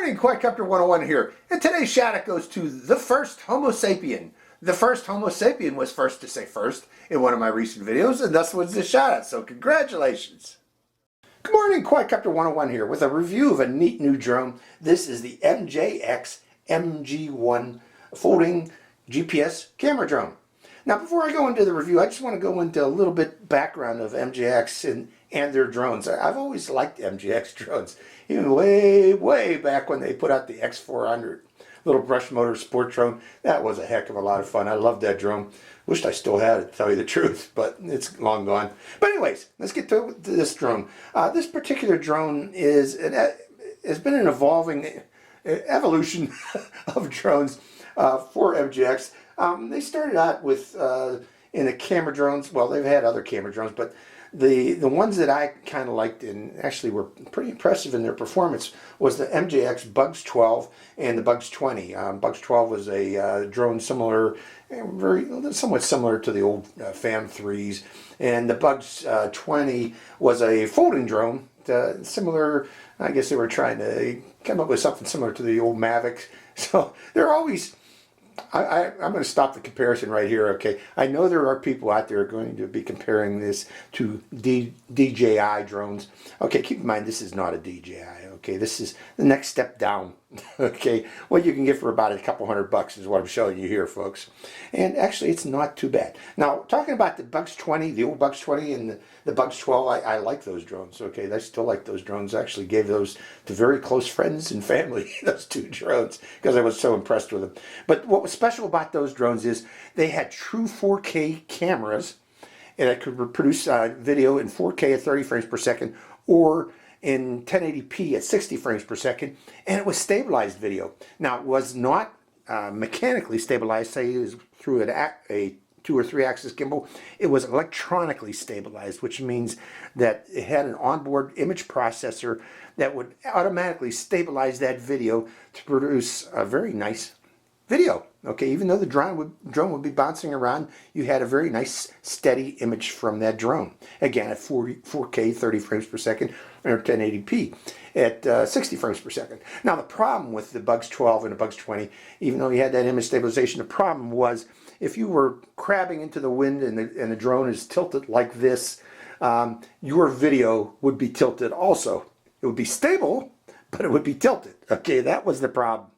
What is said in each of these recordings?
morning, Quadcopter 101 here, and today's shout out goes to the first Homo sapien. The first Homo sapien was first to say first in one of my recent videos, and thus was the shout out, so congratulations. Good morning, Quadcopter 101 here with a review of a neat new drone. This is the MJX MG-1 folding GPS camera drone. Now, before I go into the review, I just want to go into a little bit background of MJX and their drones. I've always liked MJX drones, even way back when they put out the X400 little brush motor sport drone. That was a heck of a lot of fun. I loved that drone. Wished I still had it, to tell you the truth, but it's long gone. But anyways, let's get to this drone. This particular drone has been an evolving evolution of drones for MJX. They started out with in the camera drones. Well, they've had other camera drones, but the ones that I kind of liked and actually were pretty impressive in their performance was the MJX Bugs 12 and the Bugs 20. Bugs 12 was a drone somewhat similar to the old FAM 3s, and the Bugs 20 was a folding drone, similar. I guess they were trying to come up with something similar to the old Mavic. So they're always. I'm going to stop the comparison right here, okay? I know there are people out there going to be comparing this to DJI drones. Okay, keep in mind this is not a DJI, okay? This is the next step down, okay? What you can get for about a couple $100 is what I'm showing you here, folks. And actually, it's not too bad. Now, talking about the Bugs 20, the old Bugs 20 and the Bugs 12, I like those drones, okay? I still like those drones. I actually gave those to very close friends and family, those two drones, because I was so impressed with them. But what was special about those drones is they had true 4K cameras, and it could reproduce video in 4K at 30 frames per second or in 1080p at 60 frames per second, and it was stabilized video. Now, it was not mechanically stabilized, say it was through a 2 or 3 axis gimbal. It was electronically stabilized, which means that it had an onboard image processor that would automatically stabilize that video to produce a very nice video. Okay, even though the drone would be bouncing around, you had a very nice steady image from that drone. Again, at 4K 30 frames per second or 1080p at 60 frames per second. Now, the problem with the Bugs 12 and the Bugs 20, even though you had that image stabilization, the problem was if you were crabbing into the wind and the drone is tilted like this, your video would be tilted also. It would be stable, but it would be tilted. Okay, that was the problem.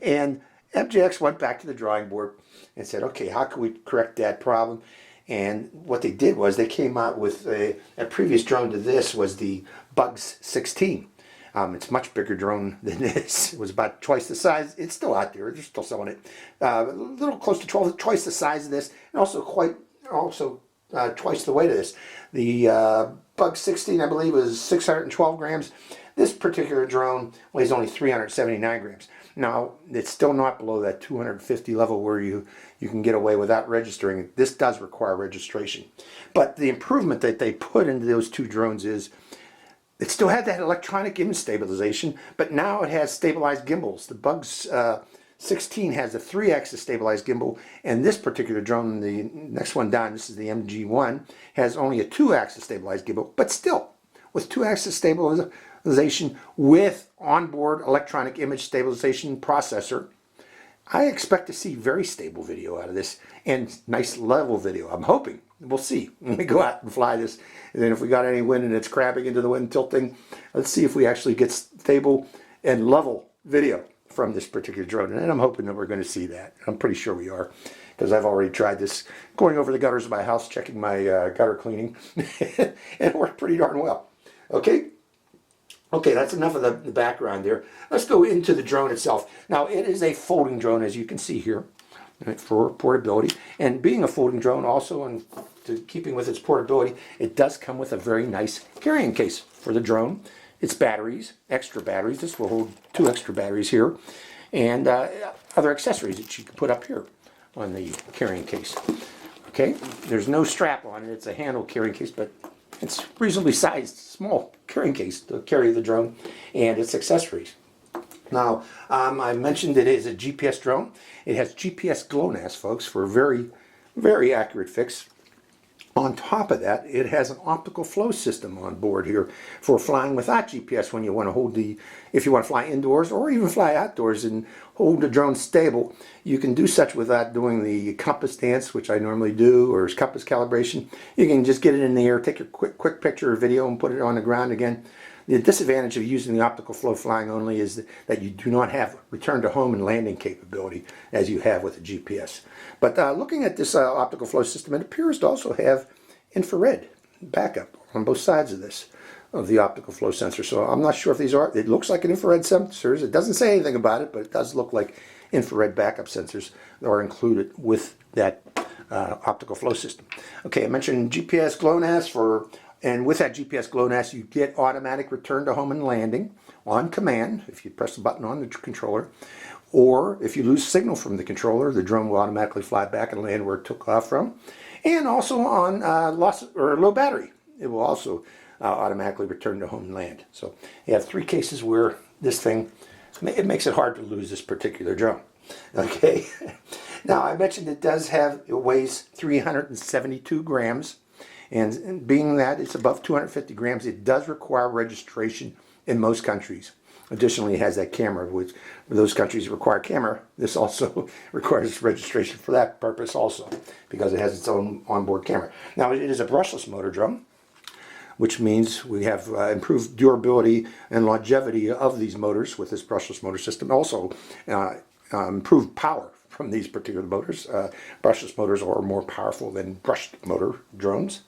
And MJX went back to the drawing board and said, okay, how can we correct that problem? And what they did was they came out with a previous drone to this was the Bugs 16. It's a much bigger drone than this. It was about twice the size. It's still out there. They're still selling it. A little close to twice the size of this, and also twice the weight of this. The Bugs 16, I believe, was 612 grams. This particular drone weighs only 379 grams. Now, it's still not below that 250 level where you can get away without registering. This does require registration. But the improvement that they put into those two drones is it still had that electronic image stabilization, but now it has stabilized gimbals. The Bugs 16 has a 3-axis stabilized gimbal, and this particular drone, the next one down, this is the MG-1, has only a 2-axis stabilized gimbal, but still, with 2-axis stabilization with onboard electronic image stabilization processor, I expect to see very stable video out of this and nice level video. I'm hoping. We'll see when we go out and fly this. And then if we got any wind and it's crabbing into the wind tilting, let's see if we actually get stable and level video from this particular drone. And I'm hoping that we're going to see that. I'm pretty sure we are, because I've already tried this going over the gutters of my house, checking my gutter cleaning, and it worked pretty darn well. Okay? Okay, that's enough of the background there. Let's go into the drone itself. Now, it is a folding drone, as you can see here, right, for portability. And being a folding drone also, and keeping with its portability, it does come with a very nice carrying case for the drone. It's batteries, extra batteries. This will hold 2 extra batteries here, and other accessories that you can put up here on the carrying case. Okay, there's no strap on it. It's a handle carrying case, but it's reasonably sized, small carrying case to carry the drone and its accessories. Now, I mentioned it is a GPS drone. It has GPS GLONASS, folks, for a very, very accurate fix. On top of that, it has an optical flow system on board here for flying without GPS when you want to hold if you want to fly indoors or even fly outdoors and hold the drone stable. You can do such without doing the compass dance, which I normally do, or compass calibration. You can just get it in the air, take a quick picture or video and put it on the ground again. The disadvantage of using the optical flow flying only is that you do not have return to home and landing capability as you have with the GPS. But looking at this optical flow system, it appears to also have infrared backup on both sides of this, of the optical flow sensor. So I'm not sure if these are, it looks like an infrared sensors. It doesn't say anything about it, but it does look like infrared backup sensors that are included with that optical flow system. Okay, I mentioned GPS GLONASS and with that GPS GLONASS, you get automatic return to home and landing on command if you press the button on the controller. Or if you lose signal from the controller, the drone will automatically fly back and land where it took off from. And also on low battery, it will also automatically return to home and land. So you have 3 cases where this thing, it makes it hard to lose this particular drone. Okay. Now I mentioned it weighs 372 grams. And being that it's above 250 grams, it does require registration in most countries. Additionally, it has that camera, which those countries require camera. This also requires registration for that purpose also, because it has its own onboard camera. Now, it is a brushless motor drone, which means we have improved durability and longevity of these motors with this brushless motor system. Also, improved power from these particular motors. Brushless motors are more powerful than brushed motor drones.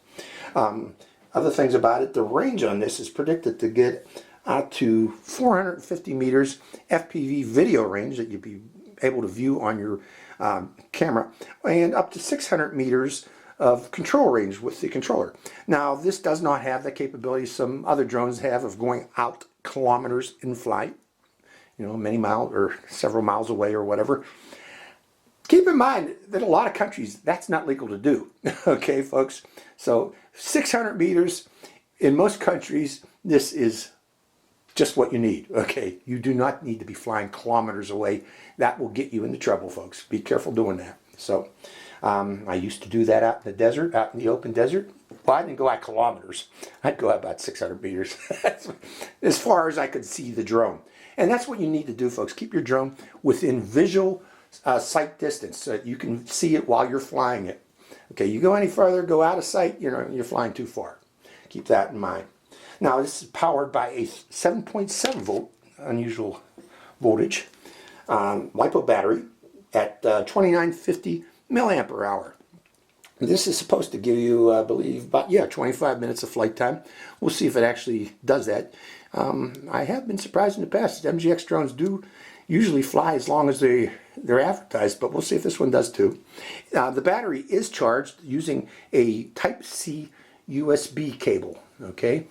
Other things about it, the range on this is predicted to get out to 450 meters FPV video range that you'll be able to view on your camera, and up to 600 meters of control range with the controller. Now, this does not have the capability some other drones have of going out kilometers in flight, many miles or several miles away or whatever. Keep in mind that a lot of countries, that's not legal to do. Okay, folks? So 600 meters, in most countries, this is just what you need. Okay, you do not need to be flying kilometers away. That will get you into trouble, folks. Be careful doing that. So I used to do that out in the desert, out in the open desert. Well, I didn't go out kilometers. I'd go out about 600 meters as far as I could see the drone. And that's what you need to do, folks. Keep your drone within visual sight distance so that you can see it while you're flying it. Okay, you go any further, go out of sight, you're flying too far. Keep that in mind. Now, this is powered by a 7.7 volt, unusual voltage, LiPo battery at 2950 milliampere hour. This is supposed to give you, I believe, about 25 minutes of flight time. We'll see if it actually does that. I have been surprised in the past that MJX drones do usually fly as long as they're advertised, but we'll see if this one does too. The battery is charged using a Type-C USB cable, okay,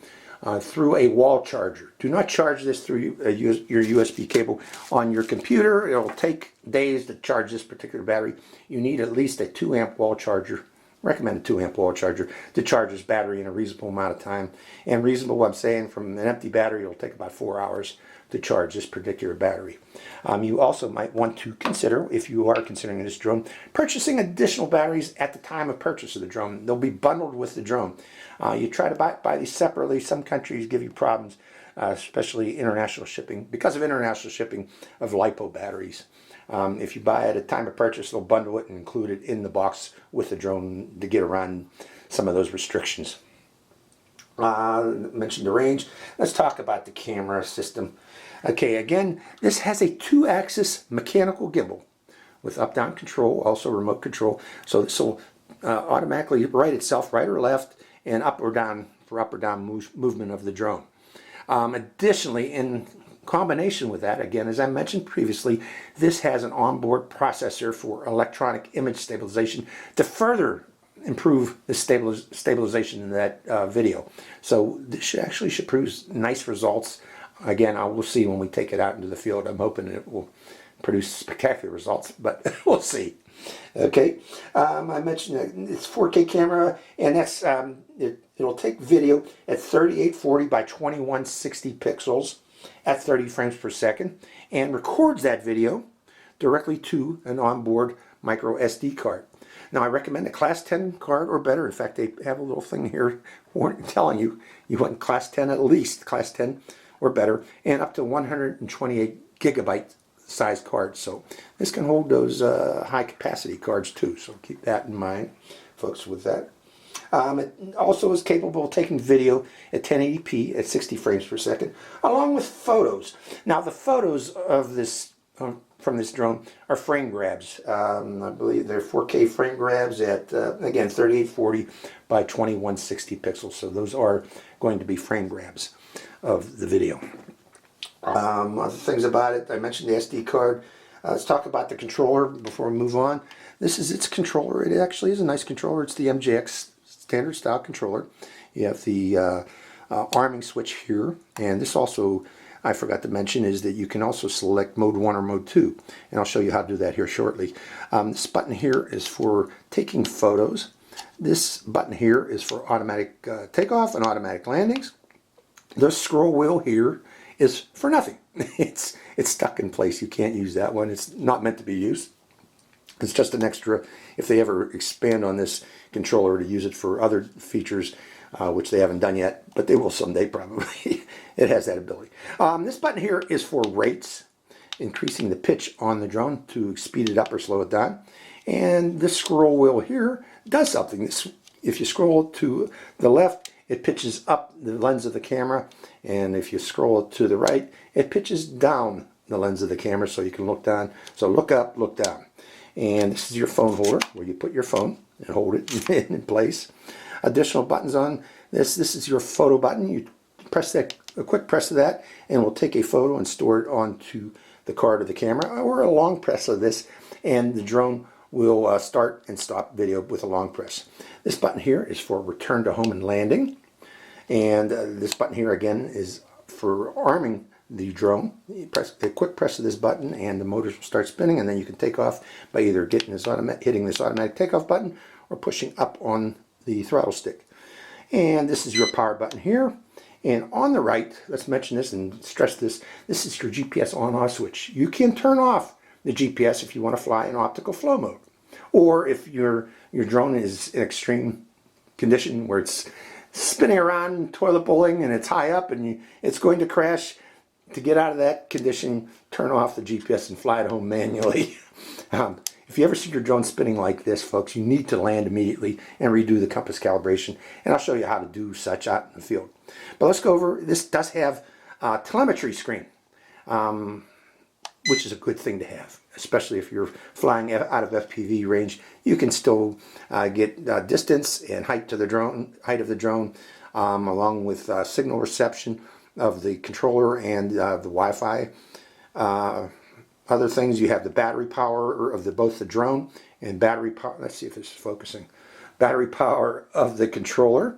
through a wall charger. Do not charge this through your USB cable on your computer. It'll take days to charge this particular battery. You need at least a 2 amp wall charger. Recommend a 2 amp wall charger to charge this battery in a reasonable amount of time. And reasonable, I'm saying, from an empty battery, it'll take about 4 hours to charge this particular battery. You also might want to consider, if you are considering this drone, purchasing additional batteries at the time of purchase of the drone. They'll be bundled with the drone. You try to buy these separately. Some countries give you problems, especially international shipping, because of international shipping of LiPo batteries. If you buy at a time of purchase, they'll bundle it and include it in the box with the drone to get around some of those restrictions. Mentioned the range. Let's talk about the camera system. Okay, again, this has a 2-axis mechanical gimbal with up-down control, also remote control. So this will automatically right itself, right or left, and up or down for up or down movement of the drone. Additionally, in combination with that, again, as I mentioned previously, this has an onboard processor for electronic image stabilization to further improve the stabilization in that video. So this should produce nice results. Again, I will see when we take it out into the field. I'm hoping it will produce spectacular results, but we'll see. Okay, I mentioned that it's 4K camera, and that's it'll take video at 3840 by 2160 pixels at 30 frames per second, and records that video directly to an onboard micro SD card. Now I recommend a class 10 card or better. In fact, they have a little thing here telling you want class 10 at least, class 10 or better, and up to 128 gigabyte size cards. So this can hold those high capacity cards too. So keep that in mind, folks, with that. It also is capable of taking video at 1080p at 60 frames per second, along with photos. Now the photos of this from this drone are frame grabs. I believe they're 4K frame grabs at, again, 3840 by 2160 pixels. So those are going to be frame grabs of the video. Other things about it, I mentioned the SD card. Let's talk about the controller before we move on. This is its controller. It actually is a nice controller. It's the MJX standard style controller. You have the arming switch here, and this also, I forgot to mention, is that you can also select mode 1 or mode 2, and I'll show you how to do that here shortly. This button here is for taking photos. This button here is for automatic takeoff and automatic landings. The scroll wheel here is for nothing. It's stuck in place. You can't use that one. It's not meant to be used. It's just an extra, if they ever expand on this controller to use it for other features, which they haven't done yet, but they will someday probably. It has that ability. This button here is for rates, increasing the pitch on the drone to speed it up or slow it down. And this scroll wheel here does something. If you scroll to the left, it pitches up the lens of the camera, and if you scroll to the right, it pitches down the lens of the camera so you can look down. So look up, look down. And this is your phone holder where you put your phone and hold it in place. Additional buttons on this. This is your photo button. You press that, a quick press of that, and we'll take a photo and store it onto the card of the camera, or a long press of this, and the drone will start and stop video with a long press. This button here is for return to home and landing, and this button here again is for arming the drone. You press a quick press of this button and the motors will start spinning, and then you can take off by either hitting this automatic takeoff button or pushing up on the throttle stick. And this is your power button here. And on the right, let's mention this and stress this, this is your GPS on-off switch. You can turn off the GPS if you want to fly in optical flow mode, or if your drone is in extreme condition where it's spinning around, toilet bowling, and it's high up and it's going to crash. To get out of that condition, turn off the GPS and fly it home manually. If you ever see your drone spinning like this, folks, you need to land immediately and redo the compass calibration. And I'll show you how to do such out in the field. But let's go over, this does have a telemetry screen, which is a good thing to have, especially if you're flying out of FPV range. You can still get distance and height of the drone, along with signal reception of the controller and the Wi-Fi. Other things, you have the battery power of both the drone and battery power. Let's see if this is focusing. Battery power of the controller.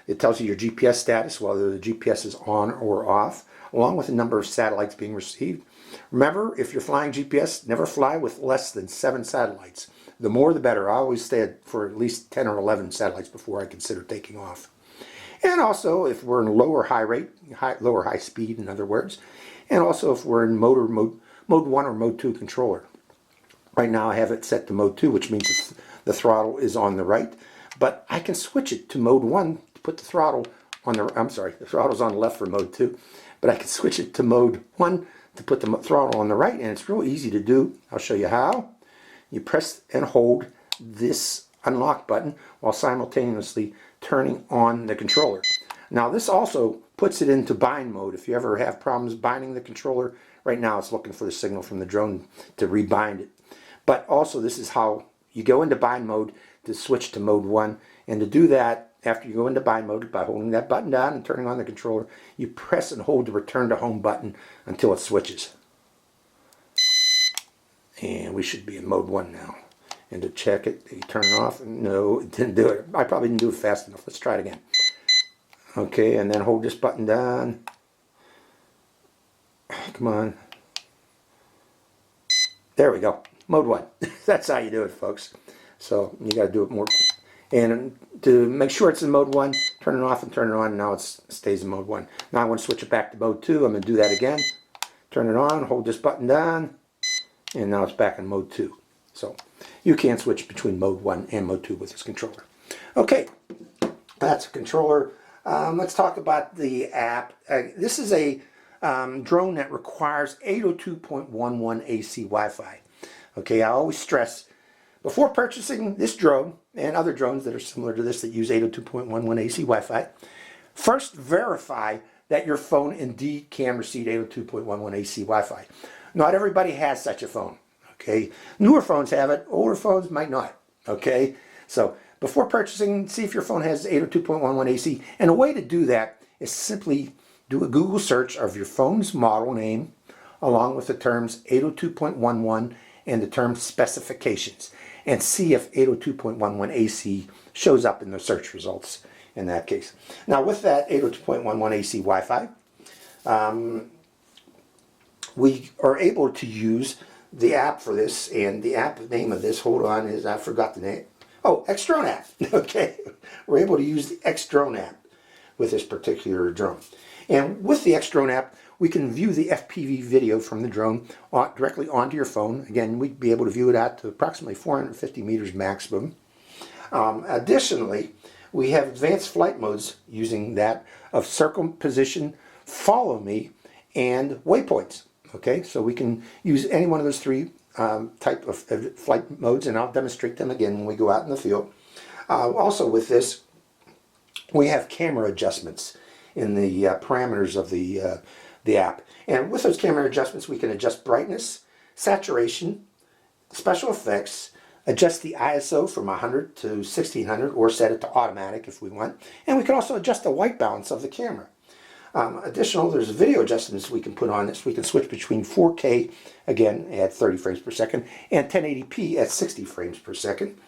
It tells you your GPS status, whether the GPS is on or off, along with the number of satellites being received. Remember, if you're flying GPS, never fly with less than 7 satellites. The more the better. I always stay for at least 10 or 11 satellites before I consider taking off. And also, if we're in lower high speed, in other words, and also if we're in mode 1 or mode 2 controller. Right now I have it set to mode 2, which means the throttle is on the right, but I can switch it to mode 1 to put the throttle on the, the throttle's on the left for mode 2, but I can switch it to mode 1 to put the throttle on the right, and it's real easy to do. I'll show you how. You press and hold this unlock button while simultaneously turning on the controller. Now this also puts it into bind mode. If you ever have problems binding the controller, right now it's looking for the signal from the drone to rebind it. But also this is how you go into bind mode to switch to mode 1. And to do that, after you go into bind mode, by holding that button down and turning on the controller, you press and hold the return to home button until it switches. And we should be in mode 1 now. And to check it, you turn it off. No, it didn't do it. I probably didn't do it fast enough. Let's try it again. Okay, and then hold this button down. Come on. There we go. Mode 1. That's how you do it, folks. So you got to do it more. And to make sure it's in mode 1, turn it off and turn it on. And now it stays in mode 1. Now I want to switch it back to mode 2. I'm going to do that again. Turn it on, hold this button down, and now it's back in mode 2. So you can switch between mode 1 and mode 2 with this controller. Okay, that's a controller. Let's talk about the app. This is a drone that requires 802.11 AC Wi-Fi. Okay, I always stress, before purchasing this drone and other drones that are similar to this that use 802.11 AC Wi-Fi, first verify that your phone indeed can receive 802.11 AC Wi-Fi. Not everybody has such a phone. Okay, newer phones have it, older phones might not. Okay, so before purchasing, see if your phone has 802.11 AC. And a way to do that is simply do a Google search of your phone's model name along with the terms 802.11 and the term specifications, and see if 802.11 AC shows up in the search results in that case. Now with that 802.11 AC Wi-Fi, we are able to use the app for this, and the app name of this, hold on, is, I forgot the name. Oh, X-Drone app. Okay, we're able to use the X-Drone app with this particular drone. And with the X-Drone app, we can view the FPV video from the drone directly onto your phone. Again, we'd be able to view it out to approximately 450 meters maximum. Additionally, we have advanced flight modes using that of circle position, follow me, and waypoints. Okay, so we can use any one of those three type of flight modes, and I'll demonstrate them again when we go out in the field. Also with this, we have camera adjustments in the parameters of the app. And with those camera adjustments, we can adjust brightness, saturation, special effects, adjust the ISO from 100 to 1600, or set it to automatic if we want. And we can also adjust the white balance of the camera. Additional, there's video adjustments we can put on this. We can switch between 4K, again, at 30 frames per second, and 1080p at 60 frames per second.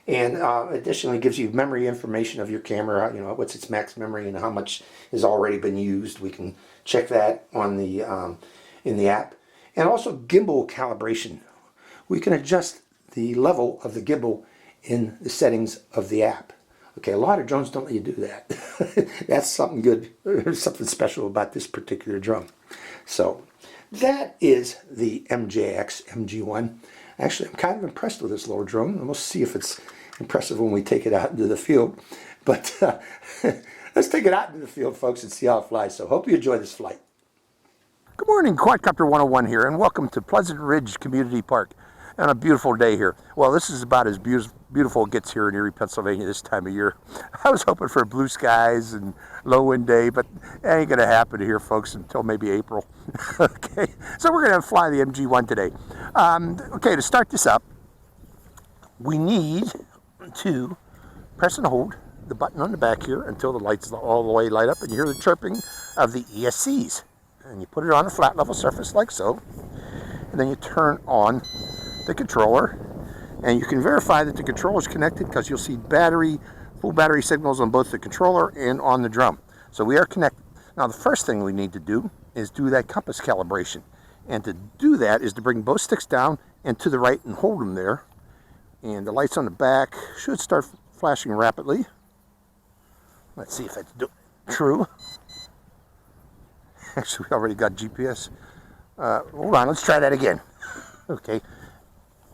And additionally, gives you memory information of your camera, you know, what's its max memory and how much has already been used. We can check that on the in the app. And also gimbal calibration. We can adjust the level of the gimbal in the settings of the app. Okay, a lot of drones don't let you do that. That's something good, something special about this particular drone. So that is the MJX MG-1. Actually, I'm kind of impressed with this little drone. We'll see if it's impressive when we take it out into the field. But let's take it out into the field, folks, and see how it flies. So hope you enjoy this flight. Good morning, Quadcopter 101 here, and welcome to Pleasant Ridge Community Park on a beautiful day here. Well, this is about as beautiful it gets here in Erie, Pennsylvania this time of year. I was hoping for blue skies and low wind day, but it ain't gonna happen here, folks, until maybe April. Okay, so we're gonna fly the MG-1 today. Okay, to start this up, we need to press and hold the button on the back here until the lights all the way light up and you hear the chirping of the ESCs. And you put it on a flat level surface like so, and then you turn on the controller, and you can verify that the controller is connected because you'll see full battery signals on both the controller and on the drum. So we are connected. Now the first thing we need to do is do that compass calibration, and to do that is to bring both sticks down and to the right and hold them there, and the lights on the back should start flashing rapidly. Let's see if that's true. Actually, we already got GPS. Hold on, let's try that again. Okay.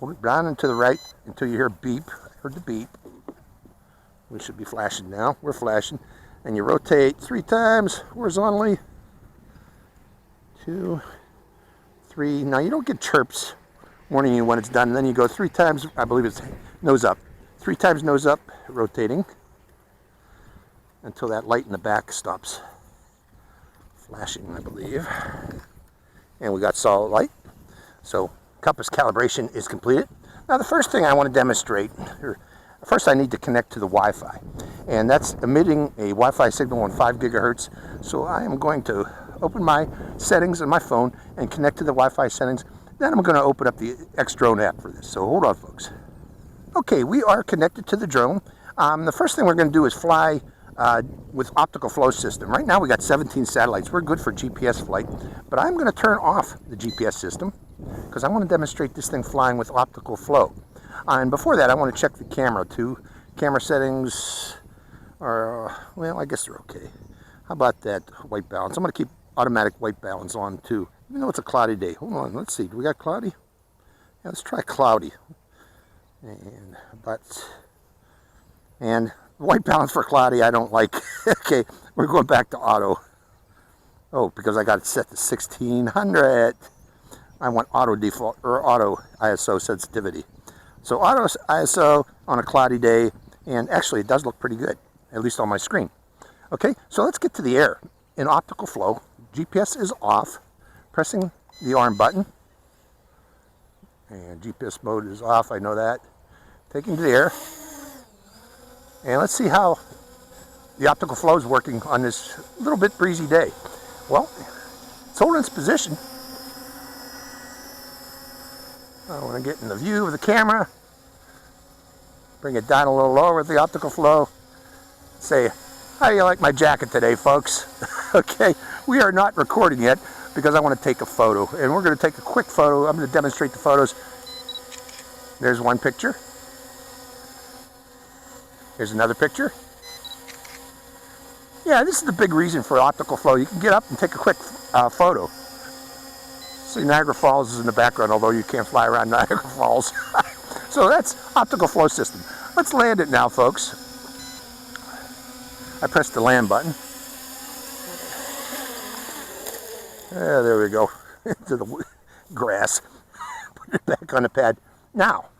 Hold it down and to the right until you hear beep. I heard the beep. We should be flashing now. We're flashing. And you rotate 3 times horizontally. 2, 3. Now you don't get chirps warning you when it's done. And then you go 3 times, I believe it's nose up. 3 times nose up, rotating, until that light in the back stops flashing, I believe. And we got solid light. So compass calibration is completed. Now the first thing I want to demonstrate, first I need to connect to the Wi-Fi, and that's emitting a Wi-Fi signal on 5 gigahertz. So I am going to open my settings on my phone and connect to the Wi-Fi settings. Then I'm going to open up the X-Drone app for this. So hold on, folks. Okay, we are connected to the drone. The first thing we're going to do is fly with optical flow system. Right now we got 17 satellites. We're good for GPS flight, but I'm going to turn off the GPS system because I want to demonstrate this thing flying with optical flow. And before that, I want to check the camera too. Camera settings are, well, I guess they're okay. How about that white balance? I'm going to keep automatic white balance on too, even though it's a cloudy day. Hold on, let's see. Do we got cloudy? Yeah, let's try cloudy. And white balance for cloudy I don't like. Okay, we're going back to auto. Oh, because I got it set to 1600. I want auto default or auto ISO sensitivity. So auto ISO on a cloudy day, and actually it does look pretty good, at least on my screen. Okay, so let's get to the air. In optical flow, GPS is off, pressing the arm button, and GPS mode is off, I know that. Taking to the air, and let's see how the optical flow is working on this little bit breezy day. Well, it's holding its position. I want to get in the view of the camera, bring it down a little lower with the optical flow, say, how do you like my jacket today, folks? Okay, we are not recording yet because I want to take a photo, and we're going to take a quick photo. I'm going to demonstrate the photos. There's one picture. Here's another picture. Yeah, this is the big reason for optical flow. You can get up and take a quick photo. See, Niagara Falls is in the background, although you can't fly around Niagara Falls. So that's optical flow system. Let's land it now, folks. I pressed the land button. Yeah, there we go. Into the grass. Put it back on the pad. Now,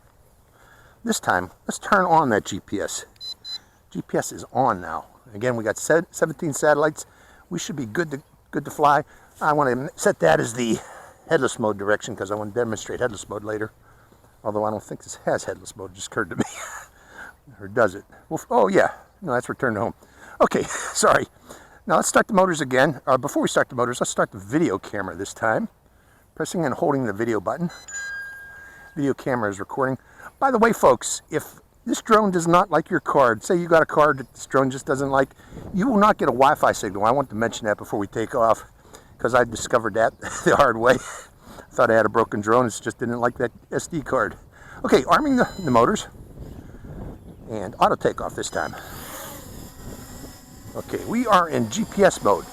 this time, let's turn on that GPS. GPS is on now. Again, we got 17 satellites. We should be good to fly. I want to set that as the headless mode direction because I want to demonstrate headless mode later. Although I don't think this has headless mode, it just occurred to me. Or does it? Well, oh yeah, no, that's return to home. Okay, sorry. Now let's start the motors again. Before we start the motors, let's start the video camera this time. Pressing and holding the video button. Video camera is recording. By the way, folks, if this drone does not like your card, say you got a card that this drone just doesn't like, you will not get a Wi-Fi signal. I want to mention that before we take off because I discovered that the hard way. Thought I had a broken drone, it just didn't like that SD card. Okay, arming the motors and auto takeoff this time. Okay, we are in GPS mode.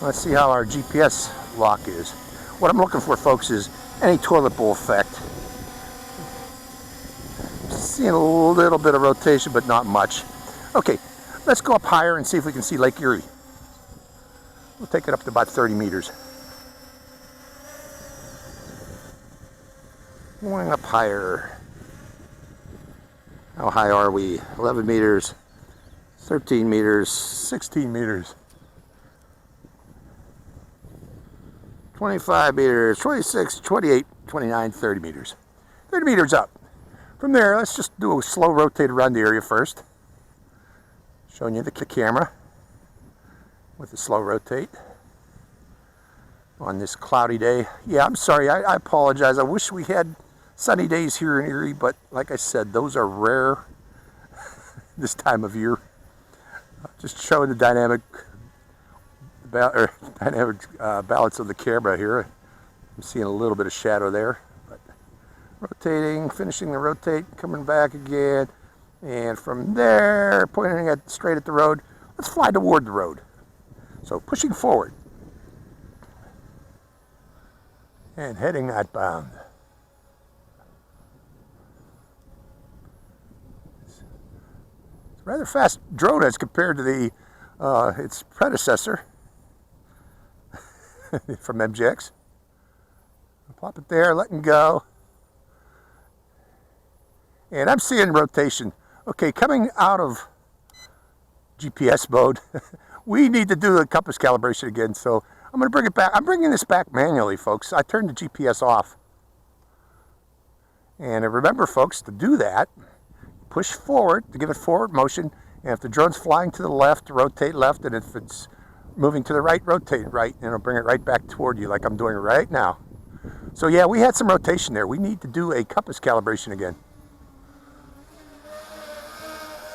Let's see how our GPS lock is. What I'm looking for, folks, is any toilet bowl effect. Seeing a little bit of rotation, but not much. Okay, let's go up higher and see if we can see Lake Erie. We'll take it up to about 30 meters. Going up higher. How high are we? 11 meters, 13 meters, 16 meters, 25 meters, 26, 28, 29, 30 meters. 30 meters up. From there, let's just do a slow rotate around the area first. Showing you the camera with a slow rotate on this cloudy day. Yeah, I'm sorry, I apologize. I wish we had sunny days here in Erie, but like I said, those are rare this time of year. Just showing the dynamic balance of the camera here. I'm seeing a little bit of shadow there. But rotating, finishing the rotate, coming back again, and from there, pointing straight at the road. Let's fly toward the road. So pushing forward and heading outbound. Rather fast drone as compared to the its predecessor from MJX. Pop it there, letting go. And I'm seeing rotation. Okay, coming out of GPS mode, we need to do the compass calibration again, so I'm going to bring it back. I'm bringing this back manually, folks. I turned the GPS off. And remember, folks, to do that, push forward to give it forward motion, and if the drone's flying to the left, rotate left, and if it's moving to the right, rotate right, and it'll bring it right back toward you like I'm doing right now. So yeah, we had some rotation there. We need to do a compass calibration again.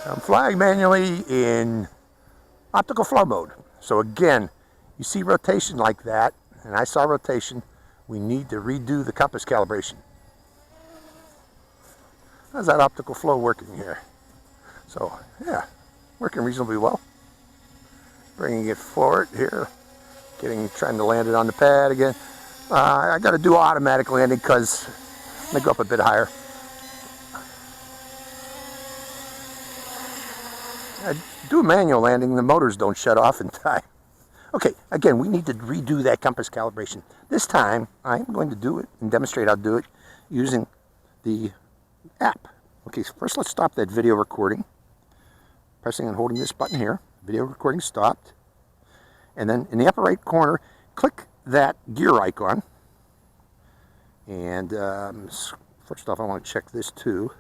I'm flying manually in optical flow mode. So again, you see rotation like that, and I saw rotation. We need to redo the compass calibration. How's that optical flow working here? So, yeah, working reasonably well. Bringing it forward here, trying to land it on the pad again. I got to do automatic landing because I'm going to go up a bit higher. I do a manual landing, the motors don't shut off in time. Okay, again, we need to redo that compass calibration. This time, I'm going to do it and demonstrate how to do it using the app. Okay, so first let's stop that video recording. Pressing and holding this button here. Video recording stopped. And then in the upper right corner, click that gear icon. And first off, I want to check this too.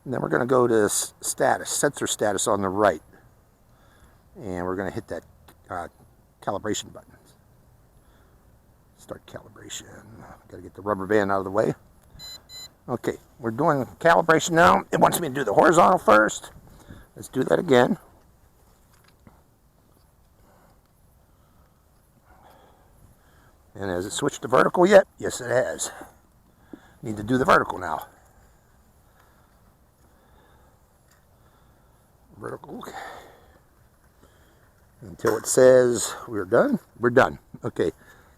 And then we're going to go to status, sensor status on the right. And we're going to hit that calibration button. Start calibration. Got to get the rubber band out of the way. Okay, we're doing calibration now. It wants me to do the horizontal first. Let's do that again. And has it switched to vertical yet? Yes, it has. Need to do the vertical now. Vertical. Until it says we're done. We're done. Okay,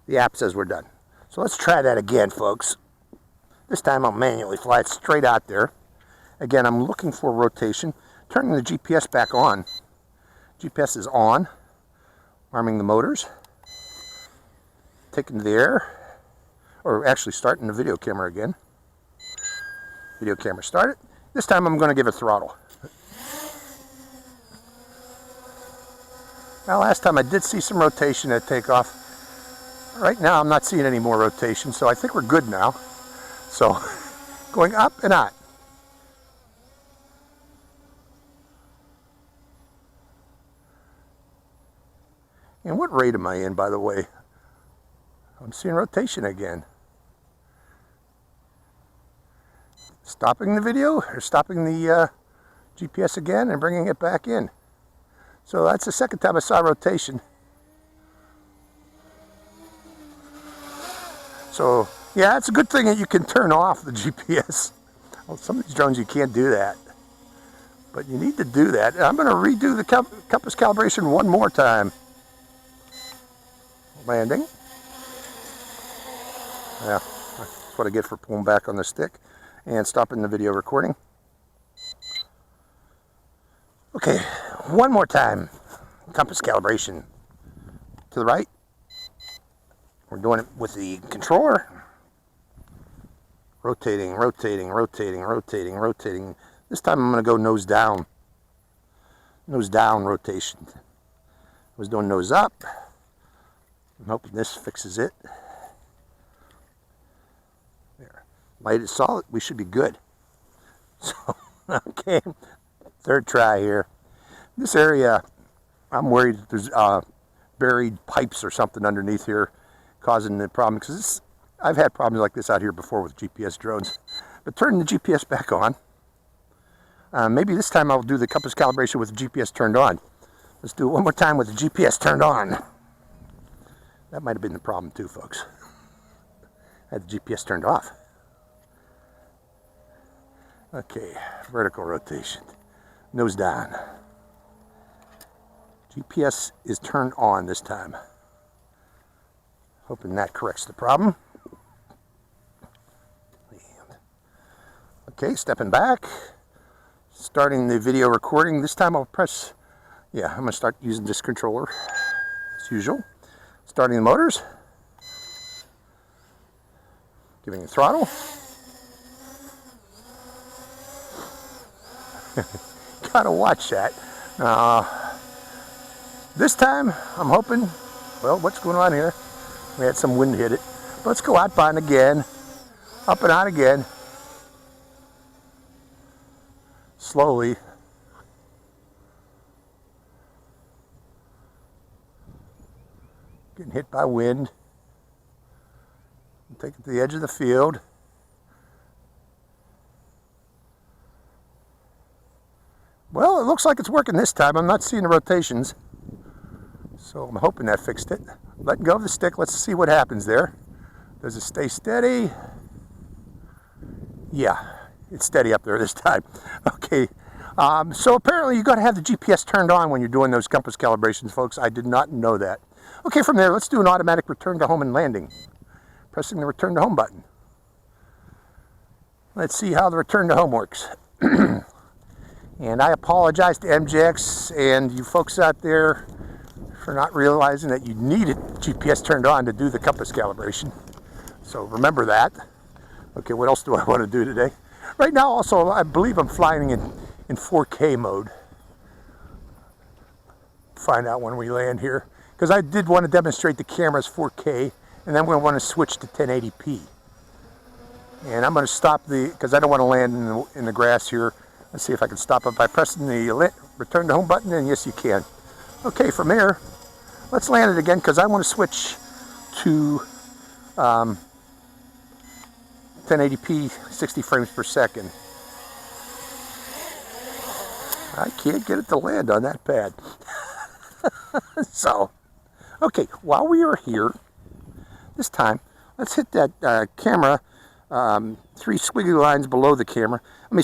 the app says we're done. So let's try that again, folks. This time I'll manually fly it straight out there. Again, I'm looking for rotation. Turning the GPS back on. GPS is on. Arming the motors. Taking the air. Or actually starting the video camera again. Video camera started. This time I'm going to give it throttle. Now last time I did see some rotation at takeoff. Right now I'm not seeing any more rotation, so I think we're good now. So, going up and out. And what rate am I in, by the way? I'm seeing rotation again. Stopping the video, or stopping the GPS again and bringing it back in. So that's the second time I saw rotation. So, yeah, it's a good thing that you can turn off the GPS. Well, some of these drones you can't do that. But you need to do that. I'm going to redo the compass calibration one more time. Landing. Yeah, that's what I get for pulling back on the stick. And stopping the video recording. Okay, one more time. Compass calibration. To the right. We're doing it with the controller. Rotating, rotating, rotating, rotating, rotating. This time I'm going to go nose down. Nose down rotation. I was doing nose up. I'm hoping this fixes it. There. Light is solid. We should be good. So, okay. Third try here. This area, I'm worried that there's buried pipes or something underneath here causing the problem. Because I've had problems like this out here before with GPS drones. But turning the GPS back on. Maybe this time I'll do the compass calibration with the GPS turned on. Let's do it one more time with the GPS turned on. That might have been the problem too, folks. I had the GPS turned off. Okay, vertical rotation. Nose down. GPS is turned on this time. Hoping that corrects the problem. Okay, stepping back. Starting the video recording. This time I'll press, I'm going to start using this controller as usual. Starting the motors. Giving it throttle. Gotta watch that. This time I'm hoping, well, what's going on here? We had some wind hit it. Let's go outbound again. Up and out again. Slowly. Getting hit by wind. Take it to the edge of the field. Well, it looks like it's working this time. I'm not seeing the rotations. So I'm hoping that fixed it. Letting go of the stick. Let's see what happens there. Does it stay steady? Yeah, it's steady up there this time. Okay. So apparently you've got to have the GPS turned on when you're doing those compass calibrations, folks. I did not know that. Okay, from there, let's do an automatic return to home and landing. Pressing the return to home button. Let's see how the return to home works. And I apologize to MJX and you folks out there for not realizing that you needed GPS turned on to do the compass calibration. So remember that. Okay, what else do I want to do today? Right now also, I believe I'm flying in 4K mode. Find out when we land here. Because I did want to demonstrate the camera's 4K, and then we want to switch to 1080p. And I'm going to stop because I don't want to land in the grass here. Let's see if I can stop it by pressing the return to home button, and yes you can. Okay, from there, let's land it again because I want to switch to 1080p 60 frames per second. I can't get it to land on that pad. So, okay, while we are here, this time, let's hit that camera 3 squiggly lines below the camera. Let me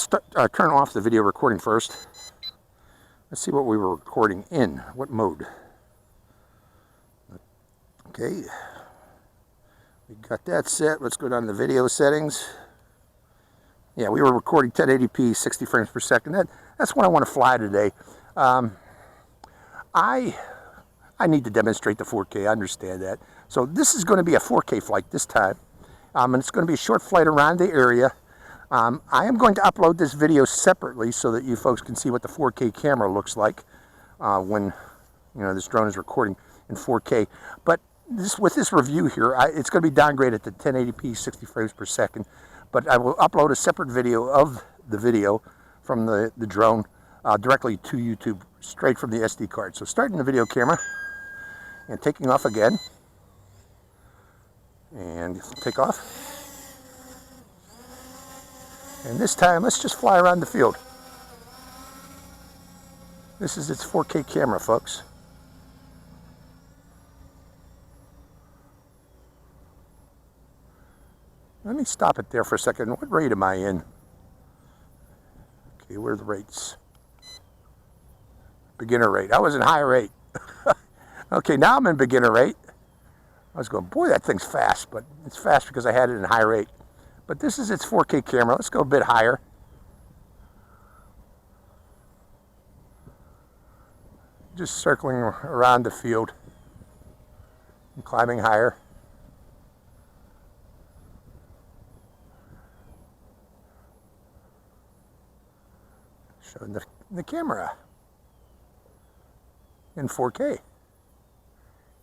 turn off the video recording first. Let's see what we were recording in, what mode. Okay, we got that set. Let's go down to the video settings. Yeah, we were recording 1080p 60 frames per second. That's what I want to fly today. I need to demonstrate the 4K, I understand that. So this is going to be a 4K flight this time. And it's going to be a short flight around the area. I am going to upload this video separately so that you folks can see what the 4K camera looks like when this drone is recording in 4K. But with this review here, it's going to be downgraded to 1080p 60 frames per second. But I will upload a separate video of the video from the drone directly to YouTube, straight from the SD card. So starting the video camera and taking off again. And take off. And this time, let's just fly around the field. This is its 4K camera, folks. Let me stop it there for a second. What rate am I in? Okay, where are the rates? Beginner rate. I was in high rate. Okay, now I'm in beginner rate. I was going, boy, that thing's fast, but it's fast because I had it in high rate. But this is its 4K camera. Let's go a bit higher. Just circling around the field and climbing higher. Showing the camera in 4K.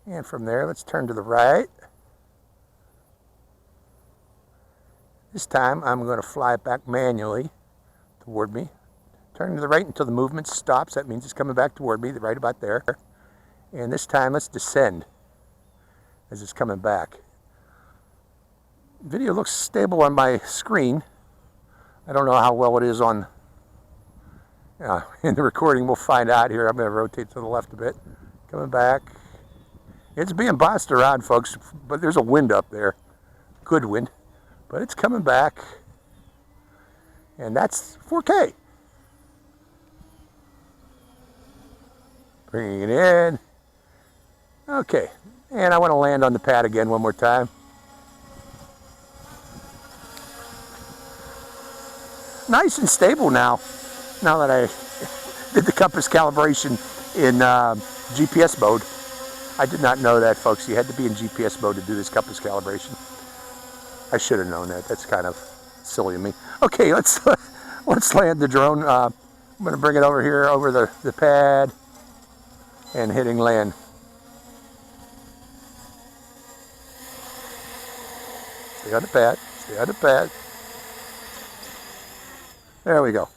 And from there, let's turn to the right. This time, I'm going to fly it back manually toward me. Turn to the right until the movement stops. That means it's coming back toward me, right about there. And this time, let's descend as it's coming back. Video looks stable on my screen. I don't know how well it is on in the recording. We'll find out here. I'm going to rotate to the left a bit. Coming back. It's being bossed around, folks, but there's a wind up there. Good wind. But it's coming back. And that's 4K. Bringing it in. Okay. And I want to land on the pad again one more time. Nice and stable now. Now that I did the compass calibration in GPS mode. I did not know that, folks. You had to be in GPS mode to do this compass calibration. I should have known that. That's kind of silly of me. Okay, let's land the drone. I'm going to bring it over here, over the pad, and hitting land. Stay on the pad. Stay on the pad. There we go.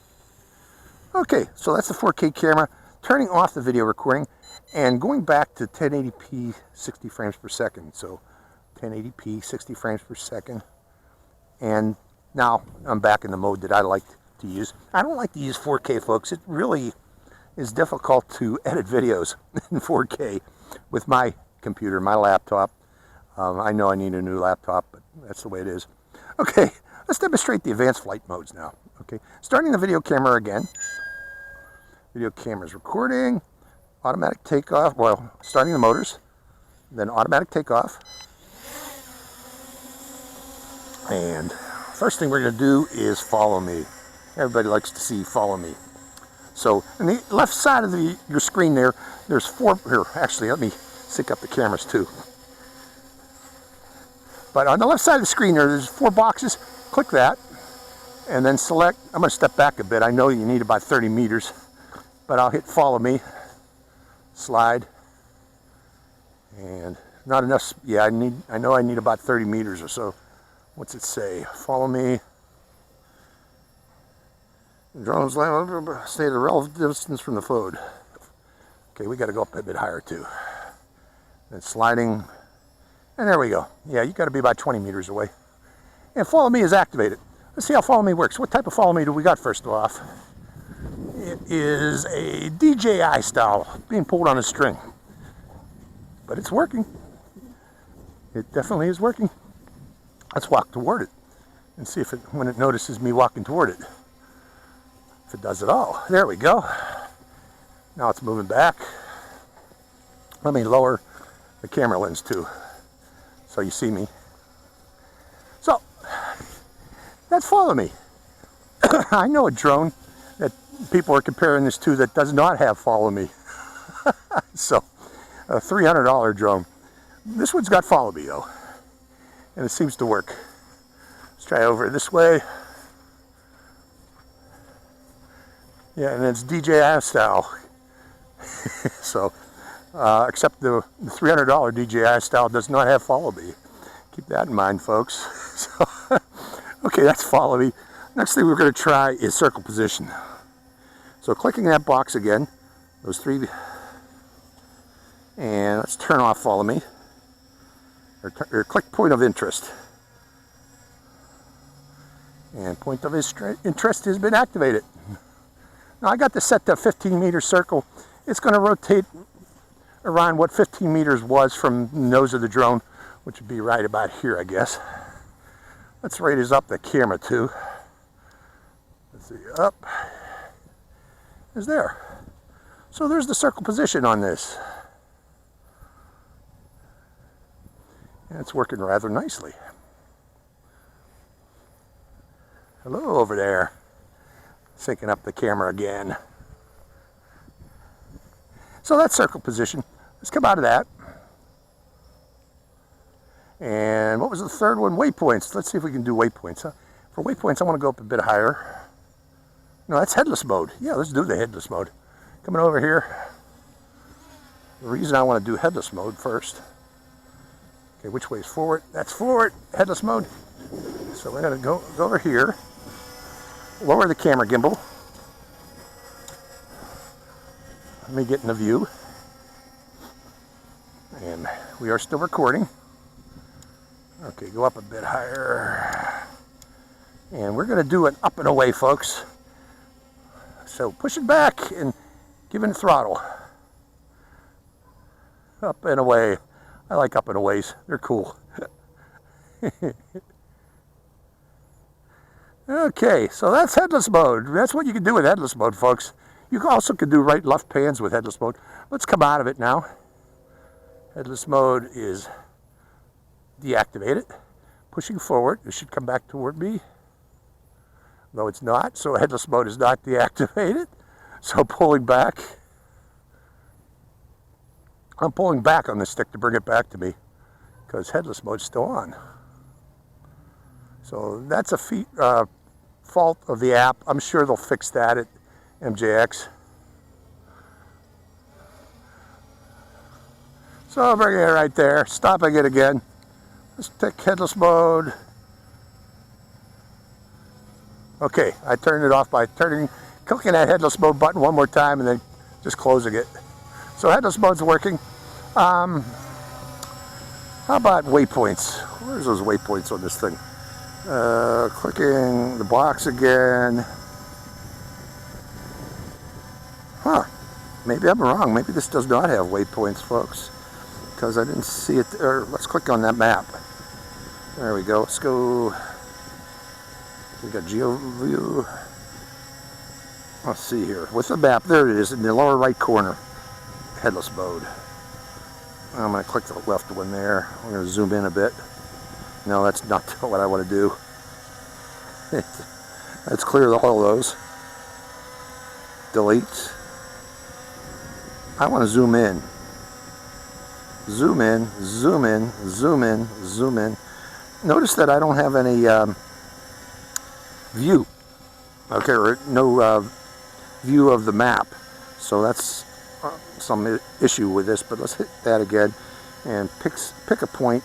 Okay, so that's the 4K camera. Turning off the video recording and going back to 1080p 60 frames per second. So 1080p 60 frames per second. And now I'm back in the mode that I like to use. I don't like to use 4K, folks. It really is difficult to edit videos in 4K with my computer, my laptop. I know I need a new laptop, but that's the way it is. Okay, let's demonstrate the advanced flight modes now. Okay, starting the video camera again. Video camera's recording. Automatic takeoff. Well, starting the motors. Then automatic takeoff. And first thing we're going to do is follow me. Everybody likes to see follow me. So on the left side of your screen there, there's 4, here, actually let me sync up the cameras too. But on the left side of the screen there's 4 boxes. Click that and then select, I'm going to step back a bit. I know you need about 30 meters, but I'll hit follow me, slide, and not enough, yeah, I know I need about 30 meters or so. What's it say? Follow me. Drones stay at a relative distance from the phone. Okay, we got to go up a bit higher too. Then sliding, and there we go. Yeah, you got to be about 20 meters away. And follow me is activated. Let's see how follow me works. What type of follow me do we got first off? It is a DJI style, being pulled on a string. But it's working. It definitely is working. Let's walk toward it and see if it, when it notices me walking toward it, if it does at all. There we go. Now it's moving back. Let me lower the camera lens too, so you see me. So, that's follow me. I know a drone that people are comparing this to that does not have follow me. So, a $300 drone. This one's got follow me though, and it seems to work. Let's try over this way. Yeah, and it's DJI style. So, except the $300 DJI style does not have follow me. Keep that in mind, folks. So, okay, that's follow me. Next thing we're going to try is circle position. So clicking that box again, those 3, and let's turn off follow me, or click point of interest. And point of interest has been activated. Now I got this set to a 15-meter circle. It's going to rotate around what 15 meters was from the nose of the drone, which would be right about here, I guess. Let's raise up the camera too. Let's see, up. Is there. So there's the circle position on this. And it's working rather nicely. Hello over there. Syncing up the camera again. So that's circle position. Let's come out of that. And what was the third one? Waypoints. Let's see if we can do waypoints. For waypoints, I want to go up a bit higher. No, that's headless mode. Yeah, let's do the headless mode. Coming over here. The reason I want to do headless mode first. Okay, which way is forward? That's forward. Headless mode. So we're going to go over here. Lower the camera gimbal. Let me get in the view. And we are still recording. Okay, go up a bit higher. And we're going to do it up and away, folks. So push it back and give it a throttle. Up and away. I like up and aways. They're cool. Okay, so that's headless mode. That's what you can do with headless mode, folks. You also can do right left pans with headless mode. Let's come out of it now. Headless mode is deactivated. Pushing forward, it should come back toward me. No, it's not. So headless mode is not deactivated. So pulling back. I'm pulling back on the stick to bring it back to me because headless mode's still on. So that's a fault of the app. I'm sure they'll fix that at MJX. So I'll bring it right there, stopping it again. Let's take headless mode. Okay, I turned it off by clicking that headless mode button one more time and then just closing it. So headless mode's working. How about waypoints? Where's those waypoints on this thing? Clicking the box again. Huh, maybe I'm wrong. Maybe this does not have waypoints, folks, because I didn't see it. Or let's click on that map. There we go. Let's go. We got geo view. Let's see here. With the map, there it is in the lower right corner. Headless mode. I'm going to click the left one there. I'm going to zoom in a bit. No, that's not what I want to do. Let's clear all of those. delete. I want to zoom in. Zoom in, zoom in, zoom in, zoom in. Notice that I don't have any view. Okay, or no view of the map. So that's some issue with this, but let's hit that again and pick a point.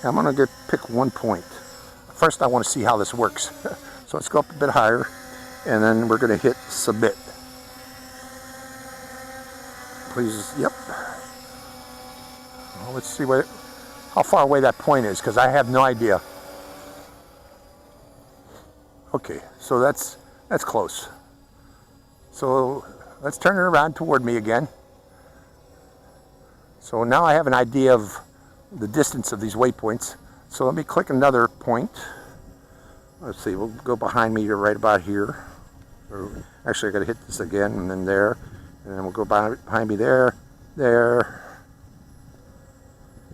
I'm going to pick one point. First I want to see how this works. So let's go up a bit higher, and then we're going to hit submit. Please, yep. Well, let's see how far away that point is, because I have no idea. Okay, so that's close. So let's turn it around toward me again. So now I have an idea of the distance of these waypoints. So let me click another point. Let's see, we'll go behind me right about here. Or actually, I got to hit this again, and then there. And then we'll go behind me there, there.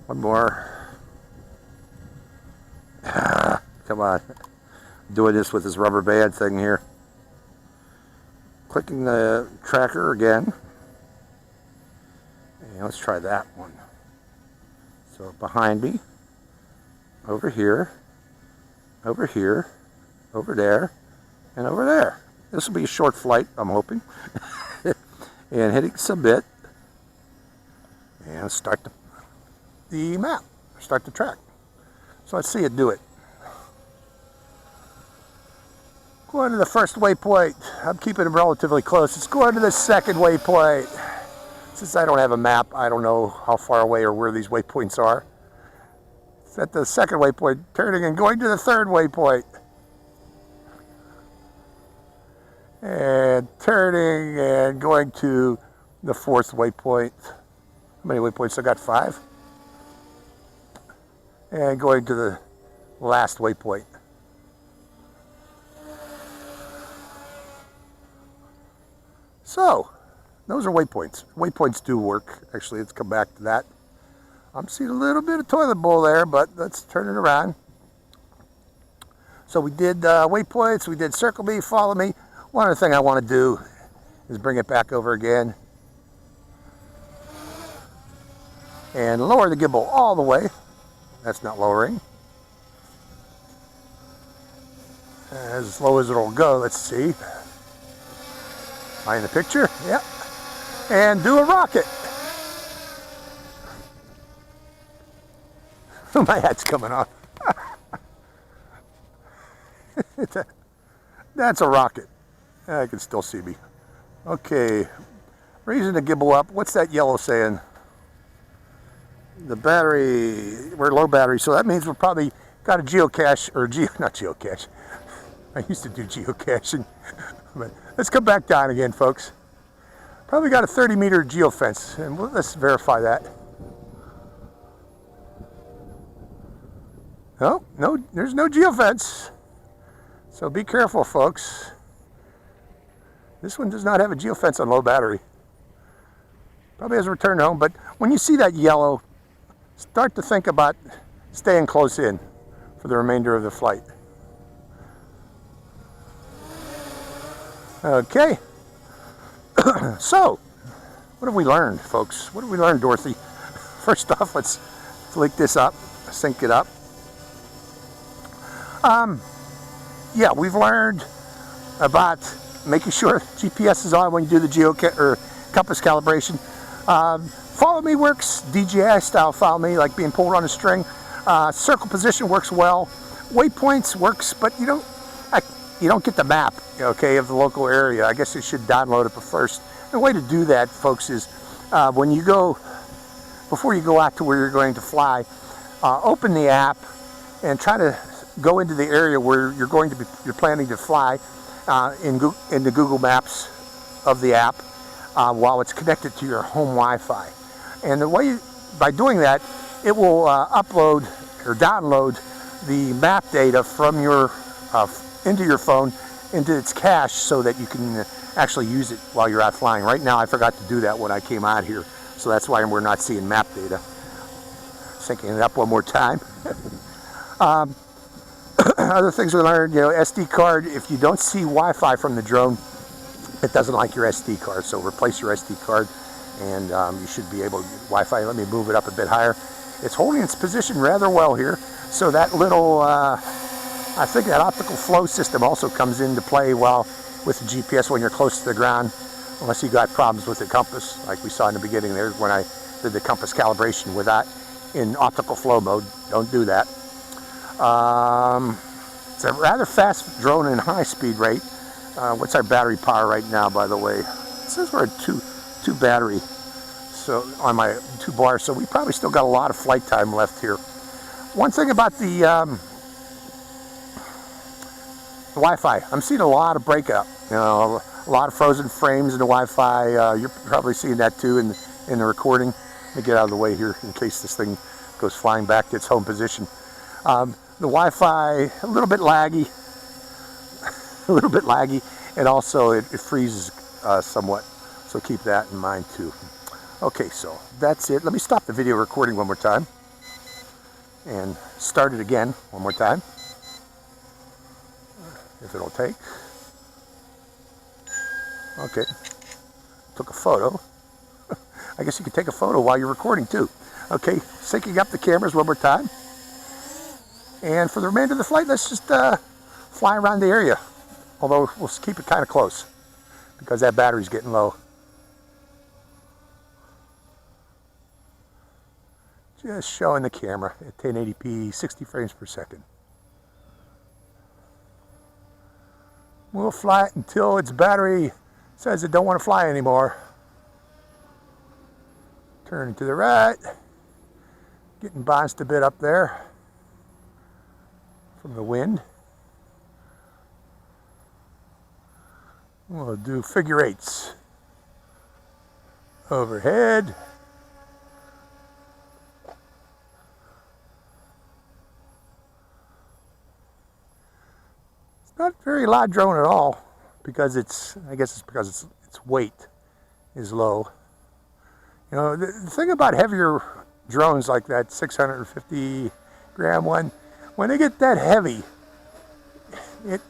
One more. Come on. I'm doing this with this rubber band thing here. Clicking the tracker again. And let's try that one. So behind me, over here, over here, over there, and over there. This will be a short flight, I'm hoping. And hitting submit. And start the map, start the track. So let's see it do it. Going to the first waypoint. I'm keeping it relatively close. Let's go into the second waypoint. Since I don't have a map, I don't know how far away or where these waypoints are. It's at the second waypoint, turning and going to the third waypoint. And turning and going to the fourth waypoint. How many waypoints? I got 5. And going to the last waypoint. So, those are waypoints. Waypoints do work. Actually, let's come back to that. I'm seeing a little bit of toilet bowl there, but let's turn it around. So we did waypoints, we did circle me, follow me. One other thing I want to do is bring it back over again. And lower the gimbal all the way. That's not lowering. As low as it'll go, let's see. Am I in the picture? Yep. And do a rocket. My hat's coming off. That's a rocket. I can still see me. Okay. Raising the gimbal up. What's that yellow saying? The battery, we're low battery, so that means we're probably got a geocache, or not geocache. I used to do geocaching. But let's come back down again, folks. Probably got a 30-meter geofence, and let's verify that. Oh, no, there's no geofence. So be careful, folks. This one does not have a geofence on low battery. Probably has returned home, but when you see that yellow, start to think about staying close in for the remainder of the flight. Okay. So, what have we learned, folks? What have we learned, Dorothy? First off, let's link this up, sync it up. Yeah, we've learned about making sure GPS is on when you do the compass calibration. Follow me works, DJI style follow me, like being pulled on a string. Circle position works well. Waypoints works, but you don't get the map, okay, of the local area. I guess you should download it first. The way to do that, folks, is before you go out to where you're going to fly, open the app and try to go into the area where you're planning to fly in the Google Maps of the app while it's connected to your home Wi-Fi. And by doing that, it will upload or download the map data from your into your phone into its cache so that you can actually use it while you're out flying. Right now, I forgot to do that when I came out here, so that's why we're not seeing map data. Syncing it up one more time. Other things we learned, SD card, if you don't see Wi-Fi from the drone, it doesn't like your SD card. So replace your SD card, and you should be able to get Wi-Fi. Let me move it up a bit higher. It's holding its position rather well here. So that little, I think that optical flow system also comes into play well with the GPS when you're close to the ground, unless you got problems with the compass, like we saw in the beginning there when I did the compass calibration with that in optical flow mode. Don't do that. It's a rather fast drone in high speed rate. What's our battery power right now, by the way? It says we're at two battery, so on my 2 bars, so we probably still got a lot of flight time left here. One thing about the Wi-Fi, I'm seeing a lot of breakup. You know, a lot of frozen frames in the Wi-Fi. You're probably seeing that too in the recording. Let me get out of the way here in case this thing goes flying back to its home position. The Wi-Fi, a little bit laggy, and also it freezes somewhat. So keep that in mind too. Okay, so that's it. Let me stop the video recording one more time and start it again one more time, if it'll take. Okay, took a photo. I guess you could take a photo while you're recording too. Okay, syncing up the cameras one more time. And for the remainder of the flight, let's just fly around the area. Although we'll keep it kind of close because that battery's getting low. Just showing the camera at 1080p, 60 frames per second. We'll fly it until its battery says it don't want to fly anymore. Turning to the right. Getting bounced a bit up there from the wind. We'll do figure 8s. Overhead. Not a very loud drone at all, because I guess it's because its weight is low. You know, the thing about heavier drones like that 650 gram one, when they get that heavy, it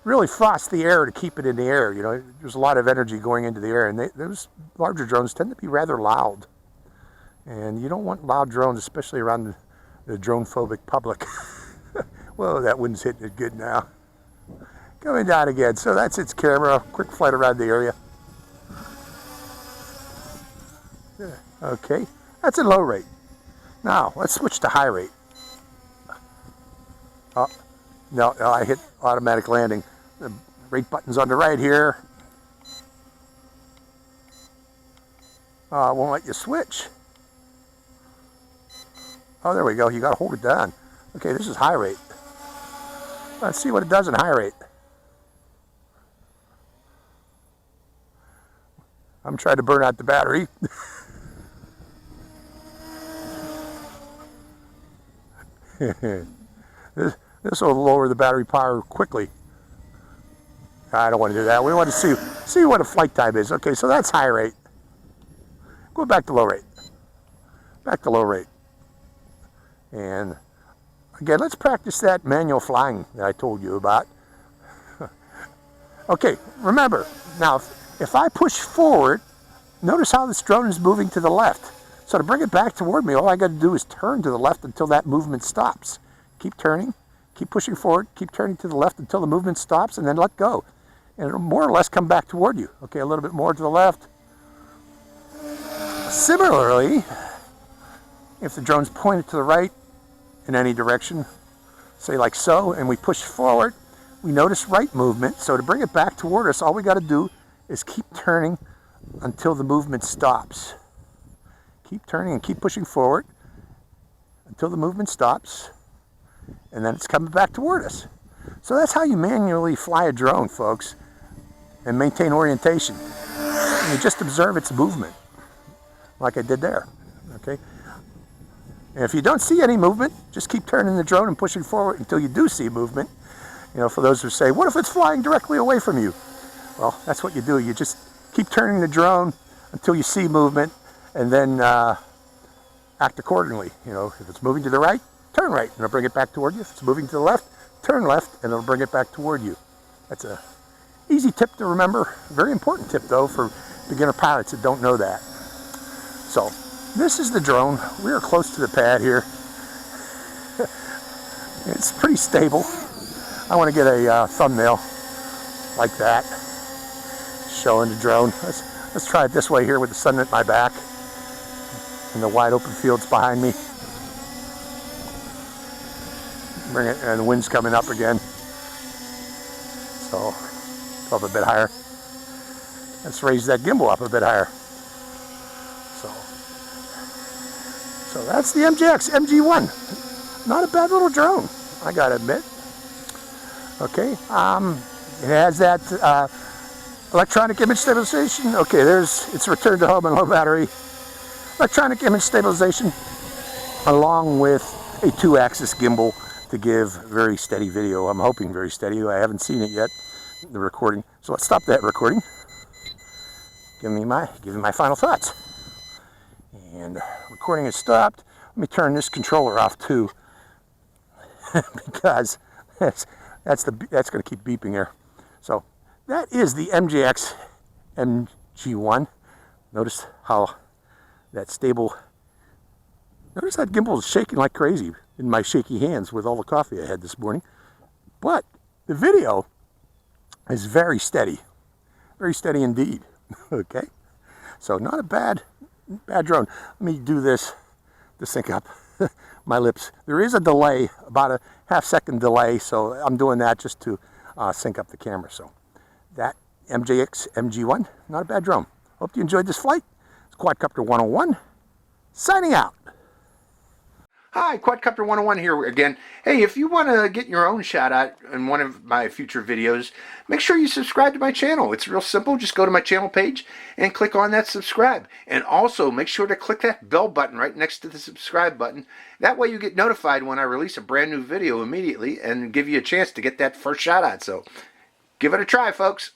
really frosts the air to keep it in the air. You know, there's a lot of energy going into the air, and those larger drones tend to be rather loud. And you don't want loud drones, especially around the drone-phobic public. Whoa, that wind's hitting it good now. Coming down again. So that's its camera. Quick flight around the area. Okay, that's in low rate. Now let's switch to high rate. Oh, no, I hit automatic landing. The rate button's on the right here. It won't let you switch. Oh, there we go. You got to hold it down. Okay, this is high rate. Let's see what it does in high rate. I'm trying to burn out the battery. This will lower the battery power quickly. I don't want to do that. We want to see what a flight time is. Okay, so that's high rate. Go back to low rate. Back to low rate. And again, let's practice that manual flying that I told you about. Okay, remember, now if I push forward, notice how this drone is moving to the left. So to bring it back toward me, all I got to do is turn to the left until that movement stops. Keep turning, keep pushing forward, keep turning to the left until the movement stops, and then let go. And it'll more or less come back toward you. Okay, a little bit more to the left. Similarly, if the drone's pointed to the right in any direction, say like so, and we push forward, we notice right movement. So to bring it back toward us, all we got to do is keep turning until the movement stops. Keep turning and keep pushing forward until the movement stops, and then it's coming back toward us. So that's how you manually fly a drone, folks, and maintain orientation. You just observe its movement, like I did there. Okay. And if you don't see any movement, just keep turning the drone and pushing forward until you do see movement. You know, for those who say, what if it's flying directly away from you? Well, that's what you do. You just keep turning the drone until you see movement, and then act accordingly. You know, if it's moving to the right, turn right, and it'll bring it back toward you. If it's moving to the left, turn left, and it'll bring it back toward you. That's a Easy tip to remember. Very important tip though for beginner pilots that don't know that. So this is the drone. We are close to the pad here. It's pretty stable. I want to get a thumbnail like that showing the drone. Let's try it this way here with the sun at my back and the wide open fields behind me. Bring it, and the wind's coming up again. So go up a bit higher. Let's raise that gimbal up a bit higher. So that's the MJX MG-1. Not a bad little drone, I gotta admit. Okay, it has that electronic image stabilization. Okay, it's return to home and low battery. Electronic image stabilization, along with a 2-axis gimbal to give very steady video. I'm hoping very steady. I haven't seen it yet, the recording. So let's stop that recording. Give me my final thoughts. And recording is stopped. Let me turn this controller off too, because that's going to keep beeping here. So that is the MJX MG-1. Notice how that stable. Notice that gimbal is shaking like crazy in my shaky hands with all the coffee I had this morning. But the video is very steady indeed. Okay, so not a bad drone. Let me do this to sync up my lips. There is a delay, about a half-second delay, so I'm doing that just to sync up the camera. So that MJX MG-1, not a bad drone. Hope you enjoyed this flight. It's Quadcopter 101, signing out. Hi, Quadcopter 101 here again. Hey, if you want to get your own shout out in one of my future videos, make sure you subscribe to my channel. It's real simple. Just go to my channel page and click on that subscribe. And also make sure to click that bell button right next to the subscribe button. That way you get notified when I release a brand new video immediately and give you a chance to get that first shout out. So give it a try, folks.